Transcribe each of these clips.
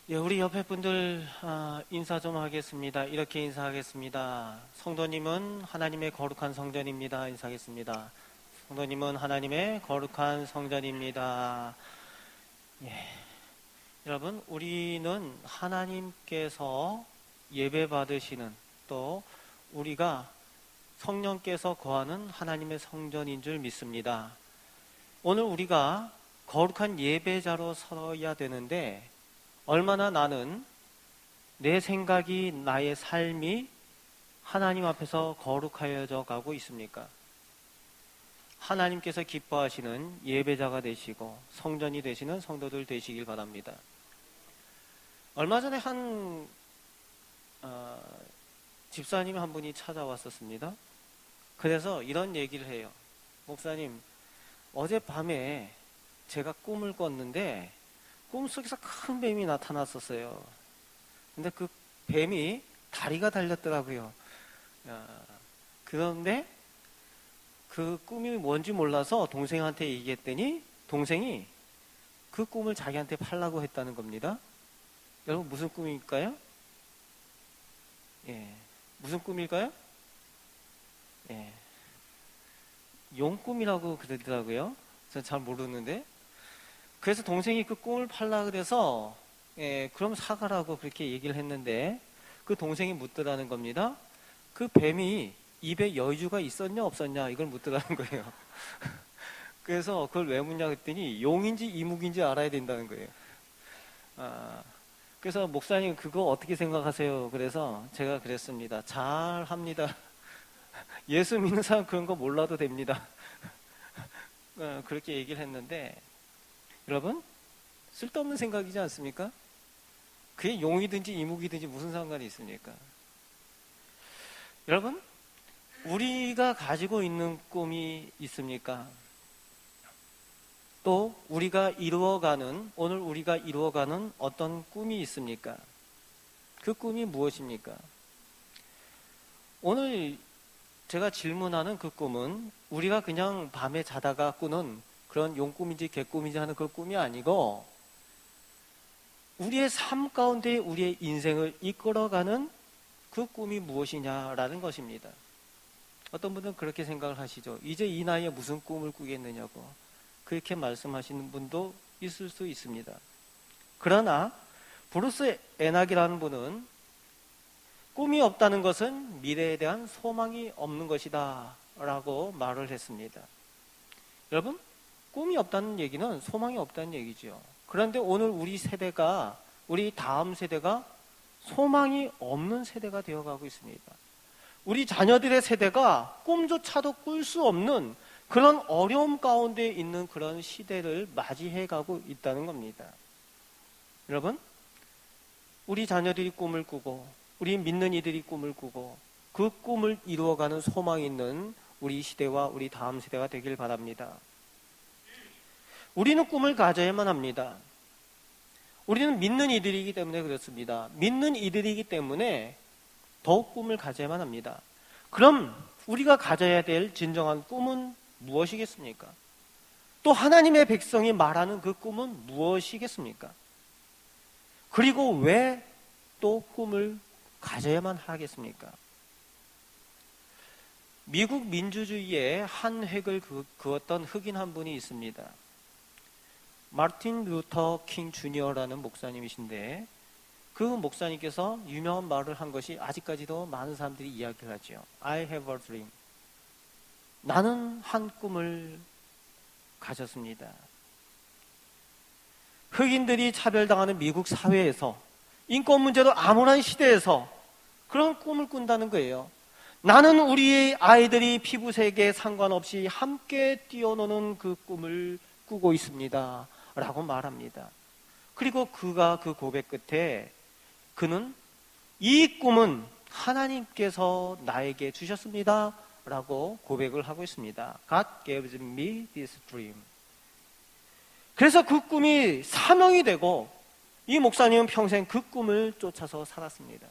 예, 우리 옆에 분들 인사 좀 하겠습니다. 이렇게 인사하겠습니다. 성도님은 하나님의 거룩한 성전입니다. 인사하겠습니다. 성도님은 하나님의 거룩한 성전입니다. 예, 여러분, 우리는 하나님께서 예배 받으시는 또 우리가 성령께서 거하는 하나님의 성전인 줄 믿습니다. 오늘 우리가 거룩한 예배자로 서야 되는데 얼마나 나는 내 생각이 나의 삶이 하나님 앞에서 거룩하여져 가고 있습니까? 하나님께서 기뻐하시는 예배자가 되시고 성전이 되시는 성도들 되시길 바랍니다. 얼마 전에 한 집사님 한 분이 찾아왔었습니다. 그래서 이런 얘기를 해요. 목사님, 어젯밤에 제가 꿈을 꿨는데 꿈속에서 큰 뱀이 나타났었어요. 근데 그 뱀이 다리가 달렸더라고요. 그런데 그 꿈이 뭔지 몰라서 동생한테 얘기했더니 동생이 그 꿈을 자기한테 팔라고 했다는 겁니다. 여러분, 무슨 꿈일까요? 예, 무슨 꿈일까요? 예, 용꿈이라고 그러더라고요. 전 잘 모르는데. 그래서 동생이 그 꿈을 팔라 그래서 그럼 사가라고 그렇게 얘기를 했는데 그 동생이 묻더라는 겁니다. 그 뱀이 입에 여주가 있었냐 없었냐 이걸 묻더라는 거예요. 그래서 그걸 왜 묻냐 그랬더니 용인지 이묵인지 알아야 된다는 거예요. 그래서 목사님 그거 어떻게 생각하세요? 그래서 제가 그랬습니다. 잘합니다. 예수 믿는 사람 그런 거 몰라도 됩니다. 그렇게 얘기를 했는데 여러분, 쓸데없는 생각이지 않습니까? 그게 용이든지 이묵이든지 무슨 상관이 있습니까? 여러분, 우리가 가지고 있는 꿈이 있습니까? 또 오늘 우리가 이루어가는 어떤 꿈이 있습니까? 그 꿈이 무엇입니까? 오늘 제가 질문하는 그 꿈은 우리가 그냥 밤에 자다가 꾸는 그런 용꿈인지 개꿈인지 하는 그 꿈이 아니고 우리의 삶 가운데 우리의 인생을 이끌어가는 그 꿈이 무엇이냐라는 것입니다. 어떤 분들은 그렇게 생각을 하시죠. 이제 이 나이에 무슨 꿈을 꾸겠느냐고 그렇게 말씀하시는 분도 있을 수 있습니다. 그러나 브루스 에낙이라는 분은 꿈이 없다는 것은 미래에 대한 소망이 없는 것이다 라고 말을 했습니다. 여러분, 꿈이 없다는 얘기는 소망이 없다는 얘기죠. 그런데 오늘 우리 다음 세대가 소망이 없는 세대가 되어가고 있습니다. 우리 자녀들의 세대가 꿈조차도 꿀 수 없는 그런 어려움 가운데 있는 그런 시대를 맞이해가고 있다는 겁니다. 여러분, 우리 자녀들이 꿈을 꾸고 우리 믿는 이들이 꿈을 꾸고 그 꿈을 이루어가는 소망이 있는 우리 시대와 우리 다음 세대가 되길 바랍니다. 우리는 꿈을 가져야만 합니다. 우리는 믿는 이들이기 때문에 그렇습니다. 믿는 이들이기 때문에 더욱 꿈을 가져야만 합니다. 그럼 우리가 가져야 될 진정한 꿈은 무엇이겠습니까? 또 하나님의 백성이 말하는 그 꿈은 무엇이겠습니까? 그리고 왜 또 꿈을 가져야만 하겠습니까? 미국 민주주의의 한 획을 그었던 흑인 한 분이 있습니다. 마틴 루터 킹 주니어라는 목사님이신데 그 목사님께서 유명한 말을 한 것이 아직까지도 많은 사람들이 이야기를 하죠. I have a dream. 나는 한 꿈을 가졌습니다. 흑인들이 차별당하는 미국 사회에서 인권 문제도 암울한 시대에서 그런 꿈을 꾼다는 거예요. 나는 우리의 아이들이 피부색에 상관없이 함께 뛰어노는 그 꿈을 꾸고 있습니다 라고 말합니다. 그리고 그가 그 고백 끝에 그는 이 꿈은 하나님께서 나에게 주셨습니다 라고 고백을 하고 있습니다. God gave me this dream. 그래서 그 꿈이 사명이 되고 이 목사님은 평생 그 꿈을 쫓아서 살았습니다.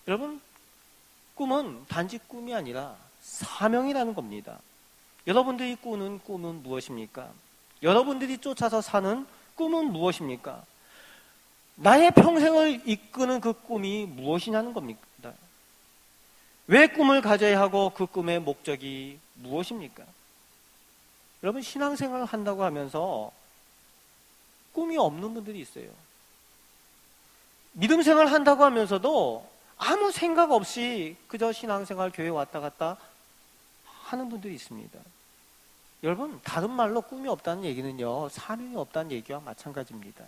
여러분, 꿈은 단지 꿈이 아니라 사명이라는 겁니다. 여러분들이 꾸는 꿈은 무엇입니까? 여러분들이 쫓아서 사는 꿈은 무엇입니까? 나의 평생을 이끄는 그 꿈이 무엇이냐는 겁니다. 왜 꿈을 가져야 하고 그 꿈의 목적이 무엇입니까? 여러분, 신앙생활을 한다고 하면서 꿈이 없는 분들이 있어요. 믿음 생활을 한다고 하면서도 아무 생각 없이 그저 신앙생활 교회 왔다 갔다 하는 분들이 있습니다. 여러분, 다른 말로 꿈이 없다는 얘기는요, 사명이 없다는 얘기와 마찬가지입니다.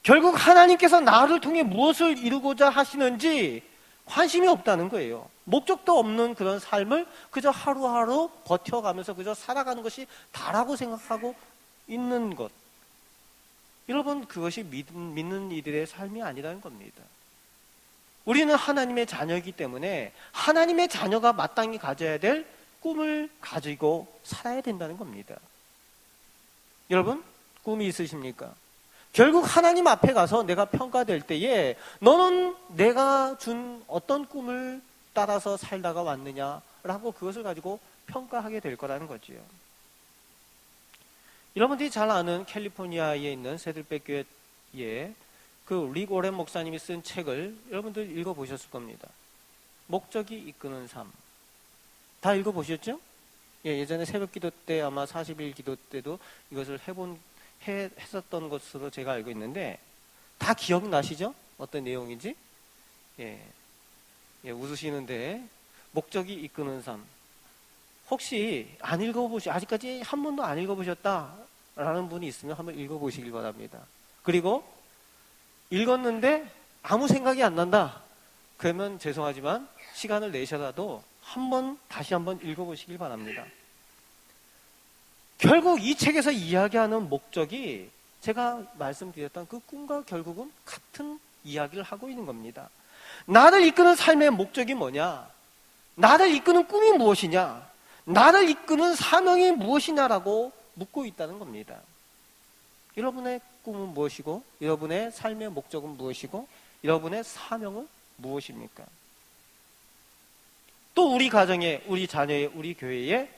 결국 하나님께서 나를 통해 무엇을 이루고자 하시는지 관심이 없다는 거예요. 목적도 없는 그런 삶을 그저 하루하루 버텨가면서 그저 살아가는 것이 다라고 생각하고 있는 것. 여러분, 그것이 믿는 이들의 삶이 아니라는 겁니다. 우리는 하나님의 자녀이기 때문에 하나님의 자녀가 마땅히 가져야 될 꿈을 가지고 살아야 된다는 겁니다. 여러분, 꿈이 있으십니까? 결국 하나님 앞에 가서 내가 평가될 때에 너는 내가 준 어떤 꿈을 따라서 살다가 왔느냐라고 그것을 가지고 평가하게 될 거라는 거지요. 여러분들이 잘 아는 캘리포니아에 있는 새들백 교회에 그 릭 오렌 목사님이 쓴 책을 여러분들 읽어보셨을 겁니다. 목적이 이끄는 삶. 다 읽어보셨죠? 예, 예전에 새벽 기도 때 아마 40일 기도 때도 이것을 했었던 것으로 제가 알고 있는데 다 기억나시죠? 어떤 내용인지? 예, 웃으시는데 목적이 이끄는 삶. 혹시 아직까지 한 번도 안 읽어보셨다라는 분이 있으면 한번 읽어보시길 바랍니다. 그리고 읽었는데 아무 생각이 안 난다. 그러면 죄송하지만 시간을 내셔라도 다시 한번 읽어보시길 바랍니다. 결국 이 책에서 이야기하는 목적이 제가 말씀드렸던 그 꿈과 결국은 같은 이야기를 하고 있는 겁니다. 나를 이끄는 삶의 목적이 뭐냐? 나를 이끄는 꿈이 무엇이냐? 나를 이끄는 사명이 무엇이냐라고 묻고 있다는 겁니다. 여러분의 꿈은 무엇이고, 여러분의 삶의 목적은 무엇이고, 여러분의 사명은 무엇입니까? 또 우리 가정의, 우리 자녀의, 우리 교회의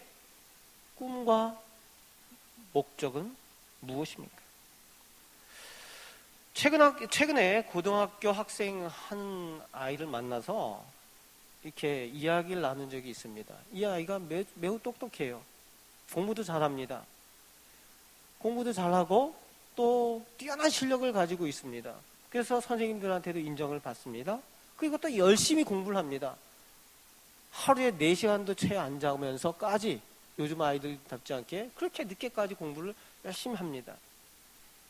꿈과 목적은 무엇입니까? 최근에 고등학교 학생 한 아이를 만나서 이렇게 이야기를 나눈 적이 있습니다. 이 아이가 매우 똑똑해요. 공부도 잘합니다. 공부도 잘하고 또 뛰어난 실력을 가지고 있습니다. 그래서 선생님들한테도 인정을 받습니다. 그리고 또 열심히 공부를 합니다. 하루에 4시간도 채 안 자면서까지 요즘 아이들답지 않게 그렇게 늦게까지 공부를 열심히 합니다.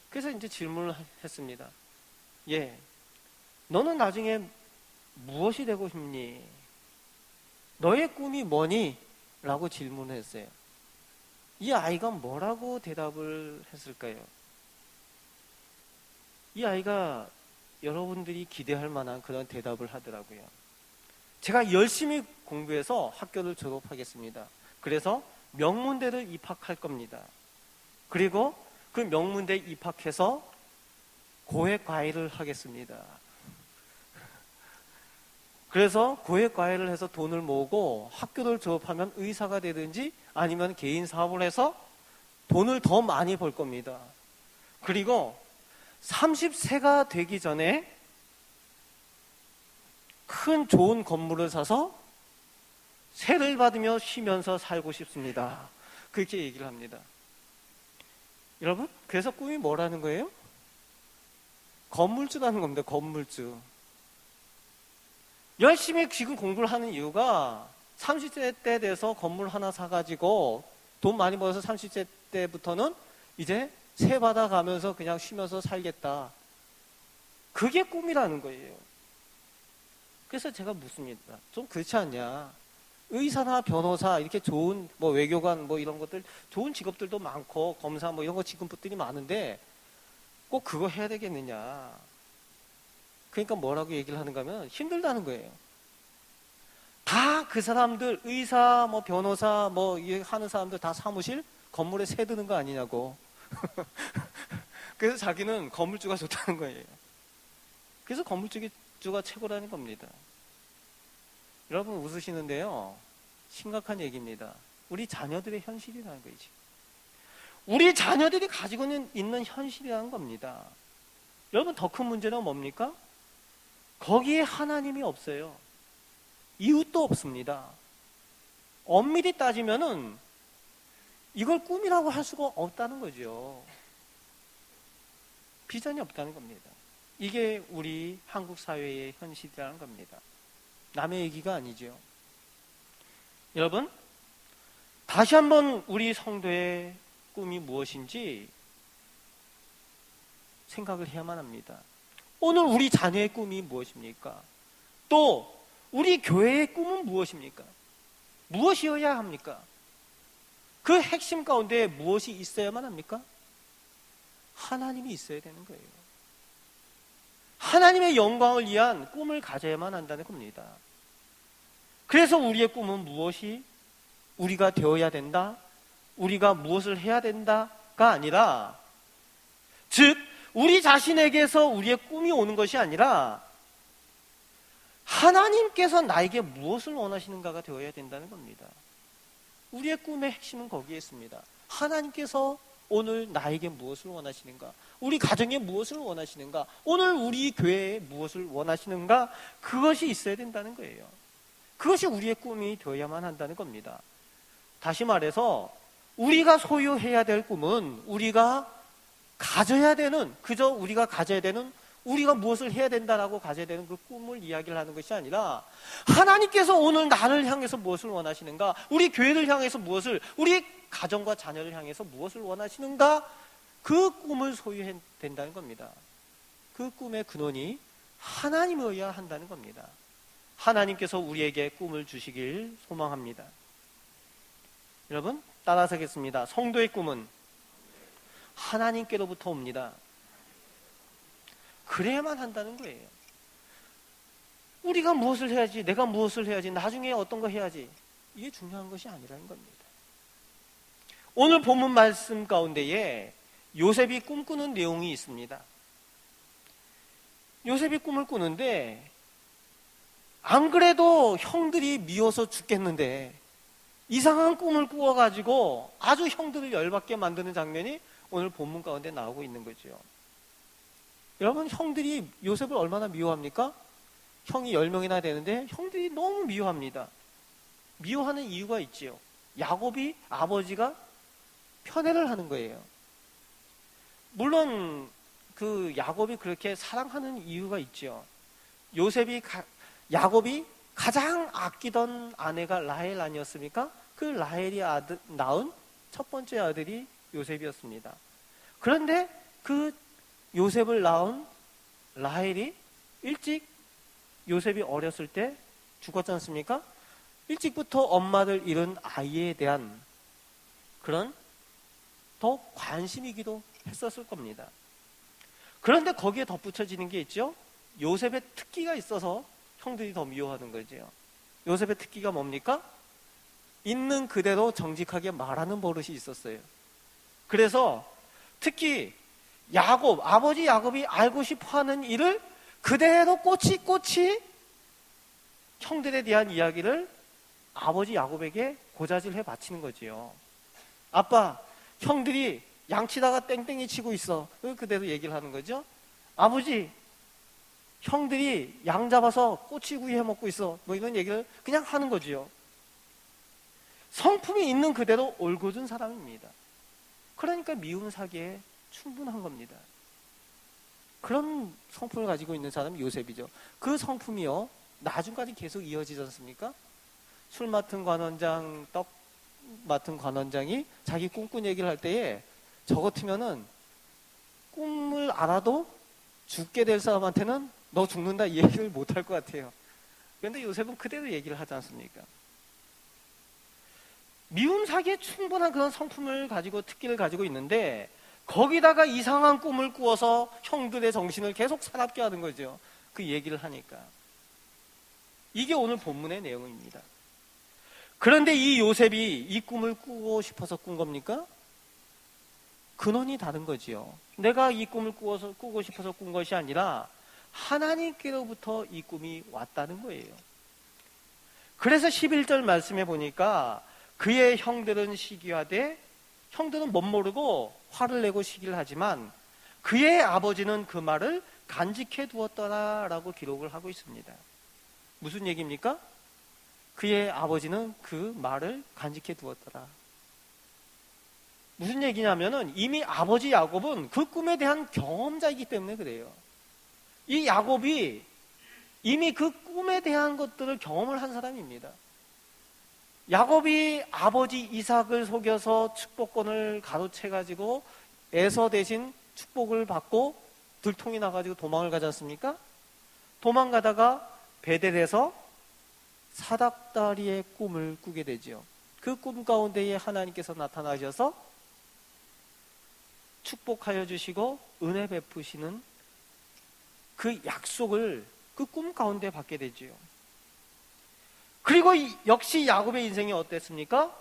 그래서 이제 질문을 했습니다. 너는 나중에 무엇이 되고 싶니? 너의 꿈이 뭐니? 라고 질문을 했어요. 이 아이가 뭐라고 대답을 했을까요? 이 아이가 여러분들이 기대할 만한 그런 대답을 하더라고요. 제가 열심히 공부해서 학교를 졸업하겠습니다. 그래서 명문대를 입학할 겁니다. 그리고 그 명문대에 입학해서 고액과외를 하겠습니다. 그래서 고액과외를 해서 돈을 모으고 학교를 졸업하면 의사가 되든지 아니면 개인 사업을 해서 돈을 더 많이 벌 겁니다. 그리고 30세가 되기 전에 큰 좋은 건물을 사서 세를 받으며 쉬면서 살고 싶습니다. 그렇게 얘기를 합니다. 여러분, 그래서 꿈이 뭐라는 거예요? 건물주라는 겁니다. 건물주. 열심히 지금 공부를 하는 이유가 30세 때 돼서 건물 하나 사가지고 돈 많이 벌어서 30세 때부터는 이제 세 받아가면서 그냥 쉬면서 살겠다. 그게 꿈이라는 거예요. 그래서 제가 묻습니다. 좀 그렇지 않냐? 의사나 변호사 이렇게 좋은 외교관 이런 것들 좋은 직업들도 많고 검사 이런 거 직업들이 많은데 꼭 그거 해야 되겠느냐? 그러니까 뭐라고 얘기를 하는가 하면 힘들다는 거예요. 다 그 사람들 의사 변호사 하는 사람들 다 사무실 건물에 새 드는 거 아니냐고. 그래서 자기는 건물주가 좋다는 거예요. 그래서 건물주가 최고라는 겁니다. 여러분 웃으시는데요. 심각한 얘기입니다. 우리 자녀들의 현실이라는 거지. 우리 자녀들이 가지고 있는 현실이라는 겁니다. 여러분, 더 큰 문제는 뭡니까? 거기에 하나님이 없어요. 이웃도 없습니다. 엄밀히 따지면은 이걸 꿈이라고 할 수가 없다는 거죠. 비전이 없다는 겁니다. 이게 우리 한국 사회의 현실이라는 겁니다. 남의 얘기가 아니죠. 여러분, 다시 한번 우리 성도의 꿈이 무엇인지 생각을 해야만 합니다. 오늘 우리 자녀의 꿈이 무엇입니까? 또 우리 교회의 꿈은 무엇입니까? 무엇이어야 합니까? 그 핵심 가운데 무엇이 있어야만 합니까? 하나님이 있어야 되는 거예요. 하나님의 영광을 위한 꿈을 가져야만 한다는 겁니다. 그래서 우리의 꿈은 무엇이 우리가 되어야 된다? 우리가 무엇을 해야 된다가 아니라, 즉 우리 자신에게서 우리의 꿈이 오는 것이 아니라 하나님께서 나에게 무엇을 원하시는가가 되어야 된다는 겁니다. 우리의 꿈의 핵심은 거기에 있습니다. 하나님께서 오늘 나에게 무엇을 원하시는가? 우리 가정에 무엇을 원하시는가? 오늘 우리 교회에 무엇을 원하시는가? 그것이 있어야 된다는 거예요. 그것이 우리의 꿈이 되어야만 한다는 겁니다. 다시 말해서 우리가 소유해야 될 꿈은 우리가 가져야 되는, 그저 우리가 가져야 되는, 우리가 무엇을 해야 된다라고 가져야 되는 그 꿈을 이야기를 하는 것이 아니라, 하나님께서 오늘 나를 향해서 무엇을 원하시는가, 우리 교회를 향해서 무엇을, 우리 가정과 자녀를 향해서 무엇을 원하시는가, 그 꿈을 소유해야 된다는 겁니다. 그 꿈의 근원이 하나님이어야 한다는 겁니다. 하나님께서 우리에게 꿈을 주시길 소망합니다. 여러분, 따라서 하겠습니다. 성도의 꿈은 하나님께로부터 옵니다. 그래야만 한다는 거예요. 우리가 무엇을 해야지, 내가 무엇을 해야지, 나중에 어떤 거 해야지, 이게 중요한 것이 아니라는 겁니다. 오늘 본문 말씀 가운데에 요셉이 꿈꾸는 내용이 있습니다. 요셉이 꿈을 꾸는데, 안 그래도 형들이 미워서 죽겠는데 이상한 꿈을 꾸어가지고 아주 형들을 열받게 만드는 장면이 오늘 본문 가운데 나오고 있는 거죠. 여러분, 형들이 요셉을 얼마나 미워합니까? 형이 10명이나 되는데 형들이 너무 미워합니다. 미워하는 이유가 있지요. 야곱이, 아버지가 편애를 하는 거예요. 물론 그 야곱이 그렇게 사랑하는 이유가 있죠. 야곱이 가장 아끼던 아내가 라헬 아니었습니까? 그 라헬이 낳은 첫 번째 아들이 요셉이었습니다. 그런데 그 요셉을 낳은 라헬이 일찍, 요셉이 어렸을 때 죽었지 않습니까? 일찍부터 엄마를 잃은 아이에 대한 그런 더 관심이기도 했었을 겁니다. 그런데 거기에 덧붙여지는 게 있죠. 요셉의 특기가 있어서 형들이 더 미워하는 거죠. 요셉의 특기가 뭡니까? 있는 그대로 정직하게 말하는 버릇이 있었어요. 그래서 특히 아버지 야곱이 알고 싶어하는 일을 그대로 꼬치꼬치 형들에 대한 이야기를 아버지 야곱에게 고자질해 바치는 거지요. 아빠, 형들이 양치다가 땡땡이 치고 있어. 그대로 얘기를 하는 거죠. 아버지, 형들이 양 잡아서 꼬치구이 해 먹고 있어. 뭐 이런 얘기를 그냥 하는 거지요. 성품이 있는 그대로 올곧은 사람입니다. 그러니까 미움 사기에 충분한 겁니다. 그런 성품을 가지고 있는 사람이 요셉이죠. 그 성품이요, 나중까지 계속 이어지지 않습니까? 술 맡은 관원장, 떡 맡은 관원장이 자기 꿈꾼 얘기를 할 때에 저 같으면은 꿈을 알아도 죽게 될 사람한테는 너 죽는다 이 얘기를 못 할 것 같아요. 그런데 요셉은 그대로 얘기를 하지 않습니까? 미움 사기에 충분한 그런 성품을 가지고, 특기를 가지고 있는데, 거기다가 이상한 꿈을 꾸어서 형들의 정신을 계속 사납게 하는 거죠. 그 얘기를 하니까. 이게 오늘 본문의 내용입니다. 그런데 이 요셉이 이 꿈을 꾸고 싶어서 꾼 겁니까? 근원이 다른 거지요. 내가 이 꿈을 꾸고 싶어서 꾼 것이 아니라 하나님께로부터 이 꿈이 왔다는 거예요. 그래서 11절 말씀해 보니까 그의 형들은 시기하되, 형들은 못 모르고 화를 내고 시기를 하지만 그의 아버지는 그 말을 간직해 두었더라라고 기록을 하고 있습니다. 무슨 얘기입니까? 그의 아버지는 그 말을 간직해 두었더라. 무슨 얘기냐면은 이미 아버지 야곱은 그 꿈에 대한 경험자이기 때문에 그래요. 이 야곱이 이미 그 꿈에 대한 것들을 경험을 한 사람입니다. 야곱이 아버지 이삭을 속여서 축복권을 가로채가지고 에서 대신 축복을 받고 들통이 나가지고 도망을 가지 않습니까? 도망가다가 베델에서 사닥다리의 꿈을 꾸게 되지요. 그 꿈 가운데에 하나님께서 나타나셔서 축복하여 주시고 은혜 베푸시는 그 약속을 그 꿈 가운데 받게 되지요. 그리고 역시 야곱의 인생이 어땠습니까?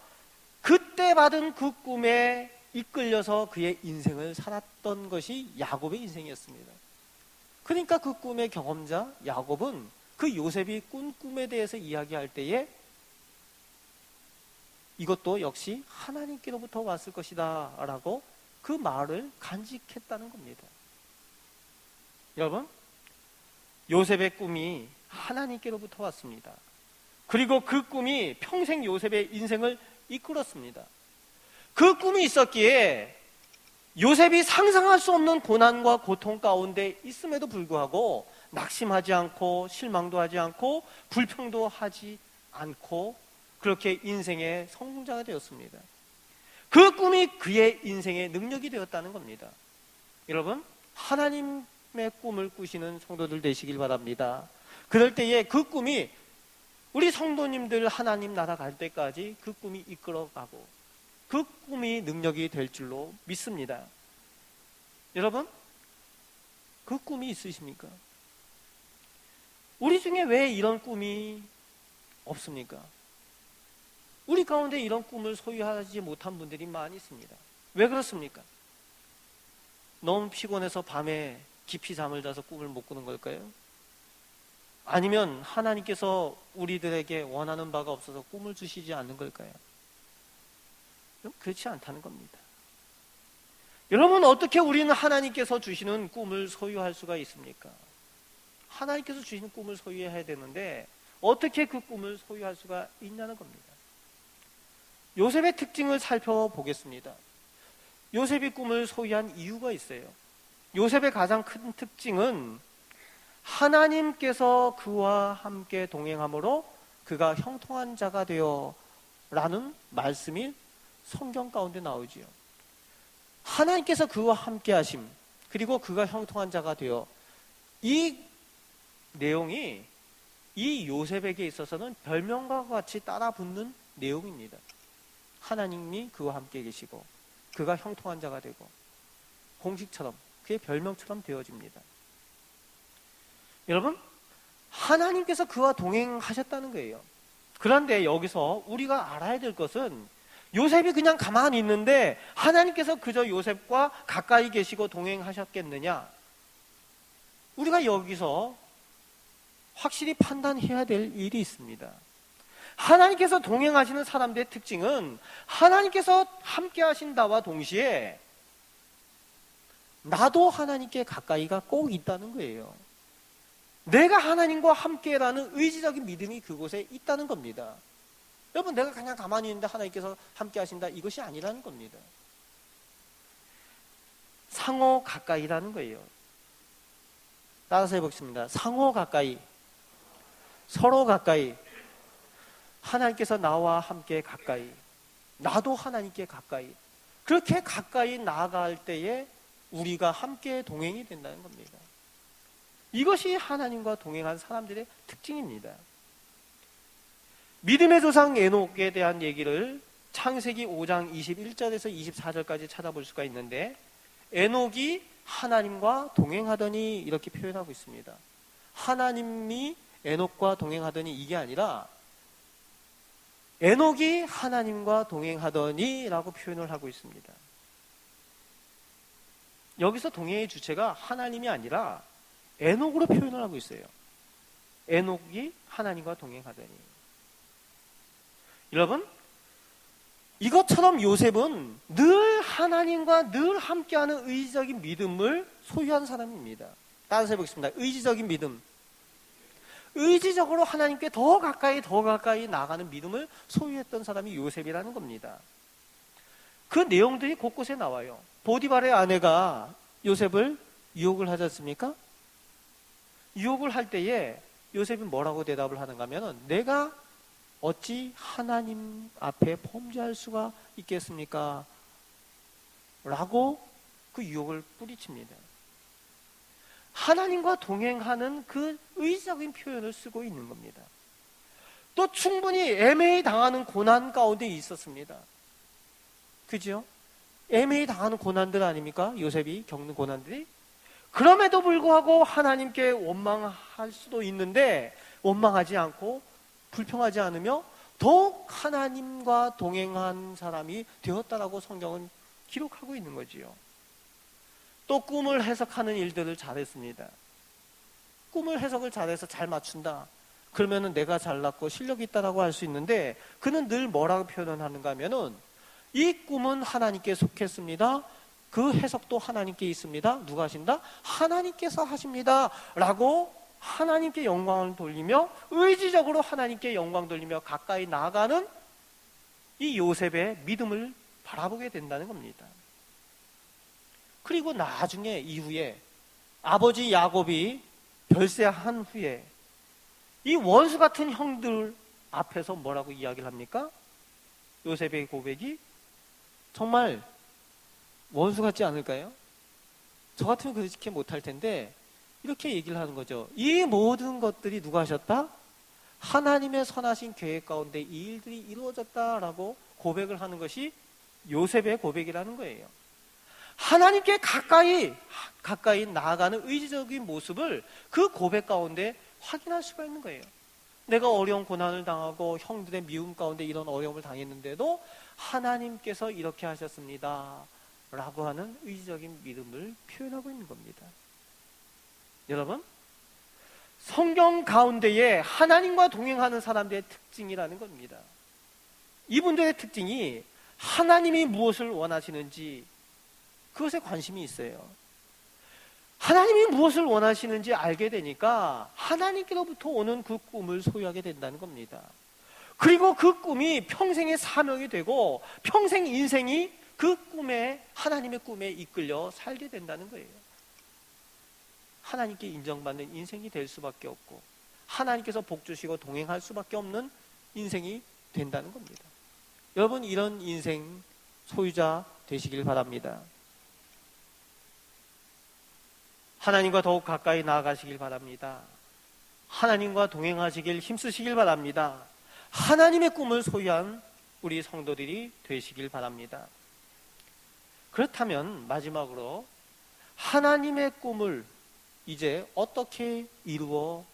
그때 받은 그 꿈에 이끌려서 그의 인생을 살았던 것이 야곱의 인생이었습니다. 그러니까 그 꿈의 경험자 야곱은 그 요셉이 꾼 꿈에 대해서 이야기할 때에 이것도 역시 하나님께로부터 왔을 것이다 라고 그 말을 간직했다는 겁니다. 여러분, 요셉의 꿈이 하나님께로부터 왔습니다. 그리고 그 꿈이 평생 요셉의 인생을 이끌었습니다. 그 꿈이 있었기에 요셉이 상상할 수 없는 고난과 고통 가운데 있음에도 불구하고 낙심하지 않고 실망도 하지 않고 불평도 하지 않고 그렇게 인생의 성공자가 되었습니다. 그 꿈이 그의 인생의 능력이 되었다는 겁니다. 여러분, 하나님의 꿈을 꾸시는 성도들 되시길 바랍니다. 그럴 때에 그 꿈이 우리 성도님들 하나님 나라 갈 때까지 그 꿈이 이끌어가고 그 꿈이 능력이 될 줄로 믿습니다. 여러분, 그 꿈이 있으십니까? 우리 중에 왜 이런 꿈이 없습니까? 우리 가운데 이런 꿈을 소유하지 못한 분들이 많이 있습니다. 왜 그렇습니까? 너무 피곤해서 밤에 깊이 잠을 자서 꿈을 못 꾸는 걸까요? 아니면 하나님께서 우리들에게 원하는 바가 없어서 꿈을 주시지 않는 걸까요? 그렇지 않다는 겁니다. 여러분, 어떻게 우리는 하나님께서 주시는 꿈을 소유할 수가 있습니까? 하나님께서 주시는 꿈을 소유해야 되는데 어떻게 그 꿈을 소유할 수가 있냐는 겁니다. 요셉의 특징을 살펴보겠습니다. 요셉이 꿈을 소유한 이유가 있어요. 요셉의 가장 큰 특징은 하나님께서 그와 함께 동행함으로 그가 형통한 자가 되어 라는 말씀이 성경 가운데 나오지요. 하나님께서 그와 함께 하심, 그리고 그가 형통한 자가 되어, 이 내용이 이 요셉에게 있어서는 별명과 같이 따라 붙는 내용입니다. 하나님이 그와 함께 계시고 그가 형통한 자가 되고 공식처럼 그의 별명처럼 되어집니다. 여러분, 하나님께서 그와 동행하셨다는 거예요. 그런데 여기서 우리가 알아야 될 것은 요셉이 그냥 가만히 있는데 하나님께서 그저 요셉과 가까이 계시고 동행하셨겠느냐? 우리가 여기서 확실히 판단해야 될 일이 있습니다. 하나님께서 동행하시는 사람들의 특징은 하나님께서 함께 하신다와 동시에 나도 하나님께 가까이가 꼭 있다는 거예요. 내가 하나님과 함께라는 의지적인 믿음이 그곳에 있다는 겁니다. 여러분, 내가 그냥 가만히 있는데 하나님께서 함께 하신다, 이것이 아니라는 겁니다. 상호 가까이라는 거예요. 따라서 해보겠습니다. 상호 가까이, 서로 가까이, 하나님께서 나와 함께 가까이, 나도 하나님께 가까이, 그렇게 가까이 나아갈 때에 우리가 함께 동행이 된다는 겁니다. 이것이 하나님과 동행한 사람들의 특징입니다. 믿음의 조상 에녹에 대한 얘기를 창세기 5장 21절에서 24절까지 찾아볼 수가 있는데, 에녹이 하나님과 동행하더니 이렇게 표현하고 있습니다. 하나님이 에녹과 동행하더니 이게 아니라 에녹이 하나님과 동행하더니 라고 표현을 하고 있습니다. 여기서 동행의 주체가 하나님이 아니라 에녹으로 표현을 하고 있어요. 에녹이 하나님과 동행하더니. 여러분, 이것처럼 요셉은 늘 하나님과 늘 함께하는 의지적인 믿음을 소유한 사람입니다. 따라서 해보겠습니다. 의지적인 믿음. 의지적으로 하나님께 더 가까이 나아가는 믿음을 소유했던 사람이 요셉이라는 겁니다. 그 내용들이 곳곳에 나와요. 보디발의 아내가 요셉을 유혹을 하지 않습니까? 유혹을 할 때에 요셉이 뭐라고 대답을 하는가 하면, 내가 어찌 하나님 앞에 범죄할 수가 있겠습니까? 라고 그 유혹을 뿌리칩니다. 하나님과 동행하는 그 의지적인 표현을 쓰고 있는 겁니다. 또 충분히 애매히 당하는 고난 가운데 있었습니다. 그죠? 애매히 당하는 고난들 아닙니까? 요셉이 겪는 고난들이. 그럼에도 불구하고 하나님께 원망할 수도 있는데 원망하지 않고 불평하지 않으며 더욱 하나님과 동행한 사람이 되었다라고 성경은 기록하고 있는 거지요. 또 꿈을 해석하는 일들을 잘했습니다. 꿈을 해석을 잘해서 잘 맞춘다. 그러면은 내가 잘났고 실력이 있다라고 할 수 있는데, 그는 늘 뭐라고 표현하는가 하면은, 이 꿈은 하나님께 속했습니다. 그 해석도 하나님께 있습니다. 누가 하신다? 하나님께서 하십니다. 라고 하나님께 영광을 돌리며 의지적으로 하나님께 영광 돌리며 가까이 나아가는 이 요셉의 믿음을 바라보게 된다는 겁니다. 그리고 나중에 이후에 아버지 야곱이 별세한 후에 이 원수 같은 형들 앞에서 뭐라고 이야기를 합니까? 요셉의 고백이 정말 원수 같지 않을까요? 저 같으면 그렇게 못할 텐데 이렇게 얘기를 하는 거죠. 이 모든 것들이 누가 하셨다? 하나님의 선하신 계획 가운데 이 일들이 이루어졌다라고 고백을 하는 것이 요셉의 고백이라는 거예요. 하나님께 가까이 나아가는 의지적인 모습을 그 고백 가운데 확인할 수가 있는 거예요. 내가 어려운 고난을 당하고 형들의 미움 가운데 이런 어려움을 당했는데도 하나님께서 이렇게 하셨습니다 라고 하는 의지적인 믿음을 표현하고 있는 겁니다. 여러분, 성경 가운데에 하나님과 동행하는 사람들의 특징이라는 겁니다. 이분들의 특징이 하나님이 무엇을 원하시는지 그것에 관심이 있어요. 하나님이 무엇을 원하시는지 알게 되니까 하나님께로부터 오는 그 꿈을 소유하게 된다는 겁니다. 그리고 그 꿈이 평생의 사명이 되고 평생 인생이 그 꿈에, 하나님의 꿈에 이끌려 살게 된다는 거예요. 하나님께 인정받는 인생이 될 수밖에 없고 하나님께서 복 주시고 동행할 수밖에 없는 인생이 된다는 겁니다. 여러분, 이런 인생 소유자 되시길 바랍니다. 하나님과 더욱 가까이 나아가시길 바랍니다. 하나님과 동행하시길 힘쓰시길 바랍니다. 하나님의 꿈을 소유한 우리 성도들이 되시길 바랍니다. 그렇다면 마지막으로 하나님의 꿈을 이제 어떻게 이루어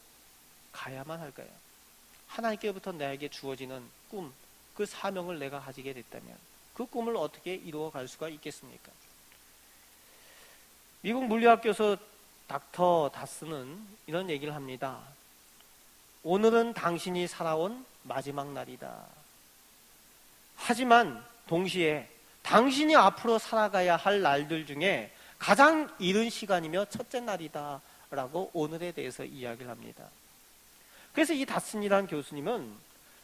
가야만 할까요? 하나님께부터 나에게 주어지는 꿈, 그 사명을 내가 가지게 됐다면 그 꿈을 어떻게 이루어 갈 수가 있겠습니까? 미국 물리학 교수 닥터 다스는 이런 얘기를 합니다. 오늘은 당신이 살아온 마지막 날이다. 하지만 동시에 당신이 앞으로 살아가야 할 날들 중에 가장 이른 시간이며 첫째 날이다 라고 오늘에 대해서 이야기를 합니다. 그래서 이 다슨이라는 교수님은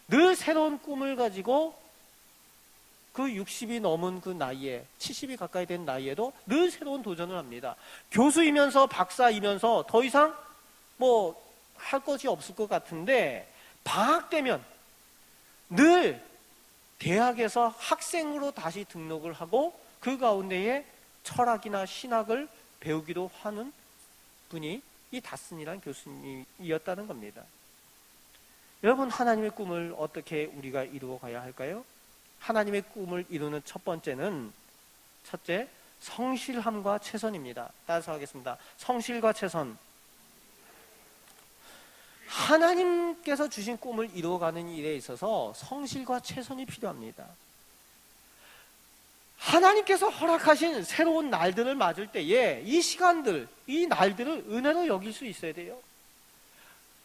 늘 새로운 꿈을 가지고 그 60이 넘은 그 나이에, 70이 가까이 된 나이에도 늘 새로운 도전을 합니다. 교수이면서 박사이면서 더 이상 할 것이 없을 것 같은데 방학 되면 늘 대학에서 학생으로 다시 등록을 하고 그 가운데에 철학이나 신학을 배우기도 하는 분이 이 다슨이라는 교수님이었다는 겁니다. 여러분, 하나님의 꿈을 어떻게 우리가 이루어 가야 할까요? 하나님의 꿈을 이루는 첫 번째는, 첫째, 성실함과 최선입니다. 따라서 하겠습니다. 성실과 최선. 하나님께서 주신 꿈을 이루어가는 일에 있어서 성실과 최선이 필요합니다. 하나님께서 허락하신 새로운 날들을 맞을 때에 이 시간들, 이 날들을 은혜로 여길 수 있어야 돼요.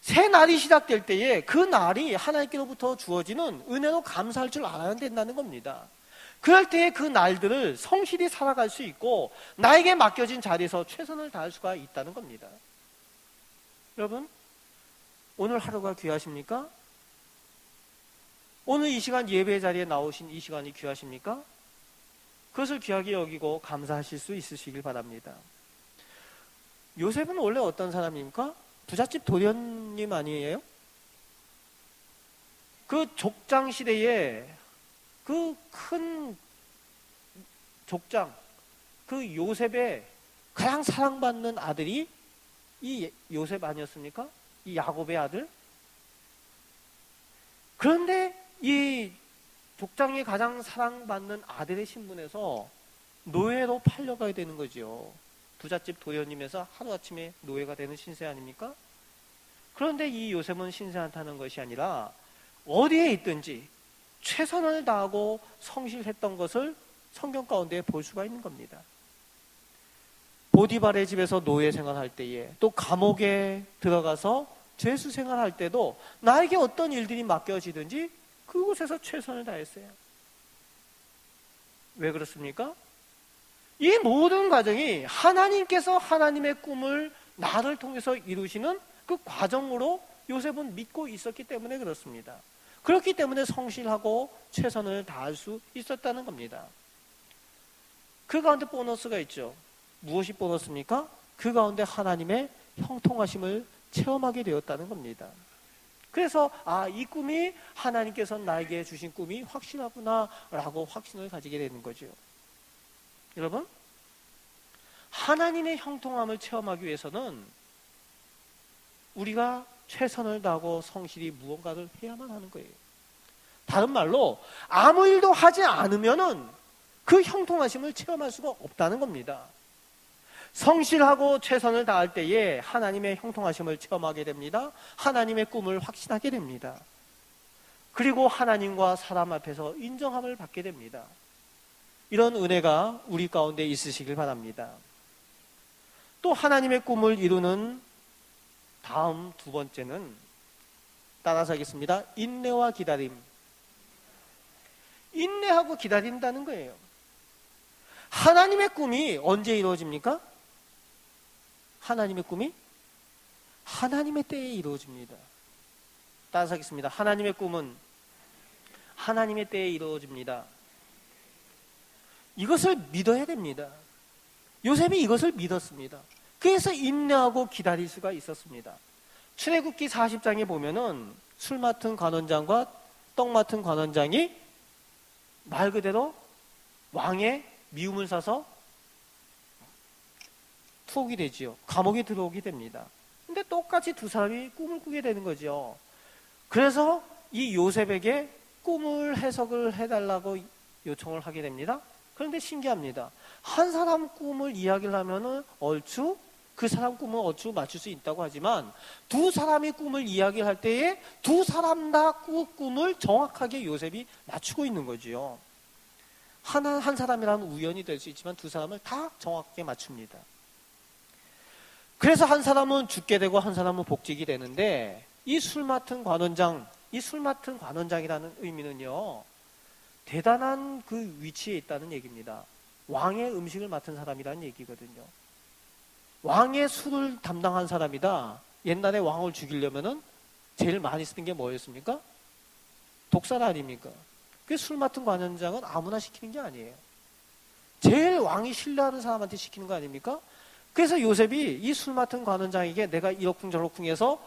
새 날이 시작될 때에 그 날이 하나님께로부터 주어지는 은혜로 감사할 줄 알아야 된다는 겁니다. 그럴 때에 그 날들을 성실히 살아갈 수 있고 나에게 맡겨진 자리에서 최선을 다할 수가 있다는 겁니다. 여러분, 오늘 하루가 귀하십니까? 오늘 이 시간 예배 자리에 나오신 이 시간이 귀하십니까? 그것을 귀하게 여기고 감사하실 수 있으시길 바랍니다. 요셉은 원래 어떤 사람입니까? 부잣집 도련님 아니에요? 그 족장 시대에 그 큰 족장, 그 요셉의 가장 사랑받는 아들이 이 요셉 아니었습니까? 이 야곱의 아들? 그런데 이 족장이 가장 사랑받는 아들의 신분에서 노예로 팔려가야 되는 거죠. 부잣집 도련님에서 하루아침에 노예가 되는 신세 아닙니까? 그런데 이 요셉은 신세한테 하는 것이 아니라 어디에 있든지 최선을 다하고 성실했던 것을 성경 가운데 볼 수가 있는 겁니다. 보디발의 집에서 노예 생활할 때에, 또 감옥에 들어가서 죄수 생활할 때도 나에게 어떤 일들이 맡겨지든지 그곳에서 최선을 다했어요. 왜 그렇습니까? 이 모든 과정이 하나님께서 하나님의 꿈을 나를 통해서 이루시는 그 과정으로 요셉은 믿고 있었기 때문에 그렇습니다. 그렇기 때문에 성실하고 최선을 다할 수 있었다는 겁니다. 그 가운데 보너스가 있죠. 무엇이 보너스입니까? 그 가운데 하나님의 형통하심을 체험하게 되었다는 겁니다. 그래서 이 꿈이 하나님께서 나에게 주신 꿈이 확실하구나 라고 확신을 가지게 되는 거죠. 여러분, 하나님의 형통함을 체험하기 위해서는 우리가 최선을 다하고 성실히 무언가를 해야만 하는 거예요. 다른 말로 아무 일도 하지 않으면은 그 형통하심을 체험할 수가 없다는 겁니다. 성실하고 최선을 다할 때에 하나님의 형통하심을 체험하게 됩니다. 하나님의 꿈을 확신하게 됩니다. 그리고 하나님과 사람 앞에서 인정함을 받게 됩니다. 이런 은혜가 우리 가운데 있으시길 바랍니다. 또 하나님의 꿈을 이루는 다음 두 번째는 따라서 하겠습니다. 인내와 기다림. 인내하고 기다린다는 거예요. 하나님의 꿈이 언제 이루어집니까? 하나님의 꿈이 하나님의 때에 이루어집니다. 따라서 하겠습니다. 하나님의 꿈은 하나님의 때에 이루어집니다. 이것을 믿어야 됩니다. 요셉이 이것을 믿었습니다. 그래서 인내하고 기다릴 수가 있었습니다. 출애굽기 40장에 보면은 술 맡은 관원장과 떡 맡은 관원장이 말 그대로 왕의 미움을 사서 투옥이 되지요. 감옥에 들어오게 됩니다. 근데 똑같이 두 사람이 꿈을 꾸게 되는 거죠. 그래서 이 요셉에게 꿈을 해석을 해달라고 요청을 하게 됩니다. 그런데 신기합니다. 한 사람 꿈을 이야기를 하면은 얼추 그 사람 꿈을 얼추 맞출 수 있다고 하지만 두 사람이 꿈을 이야기를 할 때에 두 사람 다 꿈을 정확하게 요셉이 맞추고 있는 거지요. 한 사람이라면 우연이 될 수 있지만 두 사람을 다 정확하게 맞춥니다. 그래서 한 사람은 죽게 되고 한 사람은 복직이 되는데 이 술 맡은 관원장이라는 의미는요, 대단한 그 위치에 있다는 얘기입니다. 왕의 음식을 맡은 사람이라는 얘기거든요. 왕의 술을 담당한 사람이다. 옛날에 왕을 죽이려면은 제일 많이 쓰는 게 뭐였습니까? 독살 아닙니까? 그 술 맡은 관원장은 아무나 시키는 게 아니에요. 제일 왕이 신뢰하는 사람한테 시키는 거 아닙니까? 그래서 요셉이 이 술 맡은 관원장에게 내가 이러쿵저러쿵 해서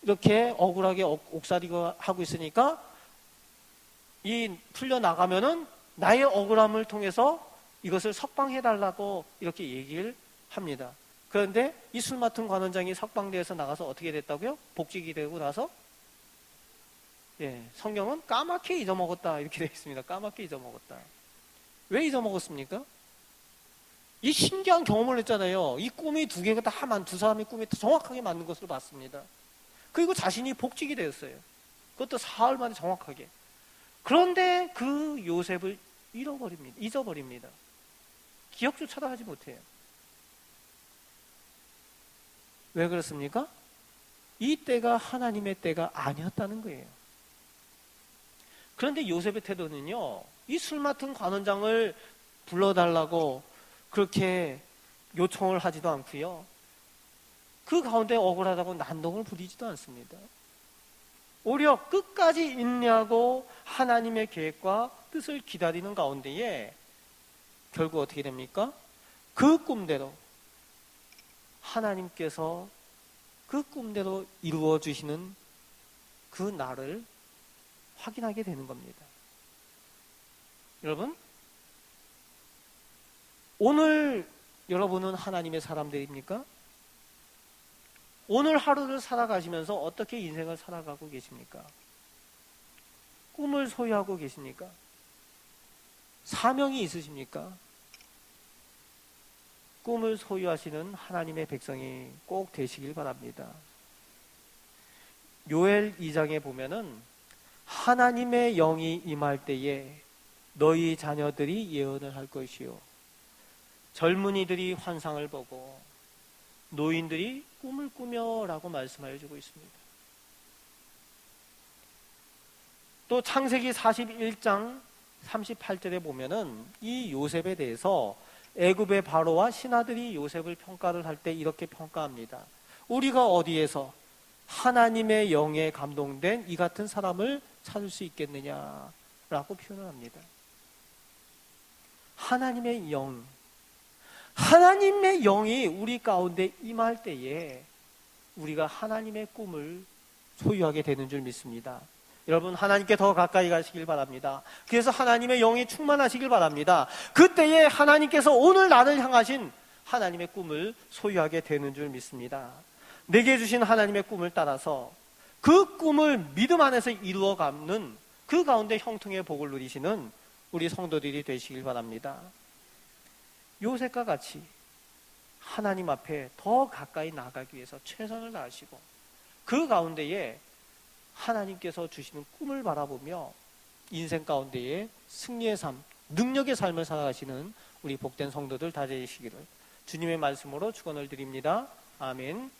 이렇게 억울하게 옥살이고 하고 있으니까 이 풀려나가면은 나의 억울함을 통해서 이것을 석방해달라고 이렇게 얘기를 합니다. 그런데 이 술 맡은 관원장이 석방대에서 나가서 어떻게 됐다고요? 복직이 되고 나서 성경은 까맣게 잊어먹었다 이렇게 되어 있습니다. 까맣게 잊어먹었다. 왜 잊어먹었습니까? 이 신기한 경험을 했잖아요. 이 꿈이 두 개가 두 사람의 꿈이 정확하게 맞는 것으로 봤습니다. 그리고 자신이 복직이 되었어요. 그것도 사흘 만에 정확하게. 그런데 그 요셉을 잊어버립니다. 기억조차도 하지 못해요. 왜 그렇습니까? 이 때가 하나님의 때가 아니었다는 거예요. 그런데 요셉의 태도는요, 이 술 맡은 관원장을 불러달라고 그렇게 요청을 하지도 않고요, 그 가운데 억울하다고 난동을 부리지도 않습니다. 오히려 끝까지 인내하고 하나님의 계획과 뜻을 기다리는 가운데에 결국 어떻게 됩니까? 그 꿈대로 하나님께서 그 꿈대로 이루어 주시는 그 날을 확인하게 되는 겁니다. 여러분, 오늘 여러분은 하나님의 사람들입니까? 오늘 하루를 살아가시면서 어떻게 인생을 살아가고 계십니까? 꿈을 소유하고 계십니까? 사명이 있으십니까? 꿈을 소유하시는 하나님의 백성이 꼭 되시길 바랍니다. 요엘 2장에 보면은 하나님의 영이 임할 때에 너희 자녀들이 예언을 할 것이요, 젊은이들이 환상을 보고 노인들이 꿈을 꾸며 라고 말씀하여 주고 있습니다. 또 창세기 41장 38절에 보면은 이 요셉에 대해서 애굽의 바로와 신하들이 요셉을 평가를 할 때 이렇게 평가합니다. 우리가 어디에서 하나님의 영에 감동된 이 같은 사람을 찾을 수 있겠느냐라고 표현을 합니다. 하나님의 영, 하나님의 영이 우리 가운데 임할 때에 우리가 하나님의 꿈을 소유하게 되는 줄 믿습니다. 여러분, 하나님께 더 가까이 가시길 바랍니다. 그래서 하나님의 영이 충만하시길 바랍니다. 그때에 하나님께서 오늘 나를 향하신 하나님의 꿈을 소유하게 되는 줄 믿습니다. 내게 주신 하나님의 꿈을 따라서 그 꿈을 믿음 안에서 이루어가는 그 가운데 형통의 복을 누리시는 우리 성도들이 되시길 바랍니다. 요셉과 같이 하나님 앞에 더 가까이 나아가기 위해서 최선을 다하시고 그 가운데에 하나님께서 주시는 꿈을 바라보며 인생 가운데에 승리의 삶, 능력의 삶을 살아가시는 우리 복된 성도들 다 되시기를 주님의 말씀으로 축원을 드립니다. 아멘.